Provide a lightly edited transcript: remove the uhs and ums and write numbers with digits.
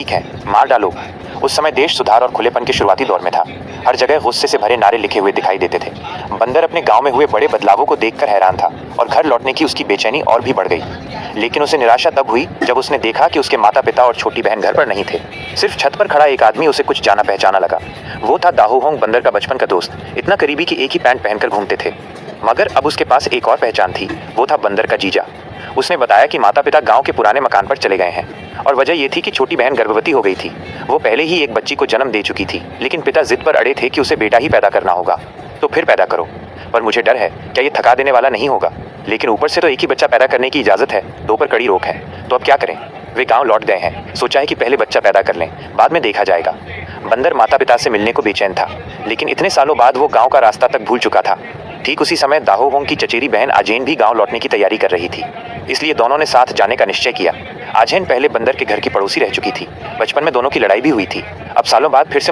ठीक है, मार डालो। उस समय देश सुधार और खुलेपन के शुरुआती दौर में था। हर जगह गुस्से से भरे नारे लिखे हुए दिखाई देते थे। बंदर अपने गांव में हुए बड़े बदलावों को देखकर हैरान था और घर लौटने की उसकी बेचैनी और भी बढ़ गई। लेकिन उसे निराशा तब हुई जब उसने देखा कि उसके माता पिता और छोटी बहन घर पर नहीं थे। सिर्फ छत पर खड़ा एक आदमी उसे कुछ जाना पहचाना लगा। वो था दाहूहोंग, बंदर का बचपन का दोस्त, इतना करीबी कि एक ही पैंट पहनकर घूमते थे। मगर अब उसके पास एक और पहचान थी, वो था बंदर का जीजा। उसने बताया कि माता पिता गांव के पुराने मकान पर चले गए हैं और वजह ये थी कि छोटी बहन गर्भवती हो गई थी। वो पहले ही एक बच्ची को जन्म दे चुकी थी, लेकिन पिता जिद पर अड़े थे कि उसे बेटा ही पैदा करना होगा। तो फिर पैदा करो, पर मुझे डर है क्या ये थका देने वाला नहीं होगा। लेकिन ऊपर से तो एक ही बच्चा पैदा करने की इजाज़त है, दो पर कड़ी रोक है। तो अब क्या करें? वे गांव लौट गए हैं। सोचा है कि पहले बच्चा पैदा कर लें, बाद में देखा जाएगा। बंदर माता पिता से मिलने को बेचैन था, लेकिन इतने सालों बाद वो गांव का रास्ता तक भूल चुका था। ठीक उसी समय दाहूहोंग की चचेरी बहन आजेन भी गांव लौटने की तैयारी कर रही थी, इसलिए दोनों ने साथ जाने का निश्चय किया। आजेन पहले बंदर के घर की पड़ोसी रह चुकी थी। बचपन में दोनों की लड़ाई भी हुई थी। अब सालों बाद फिर से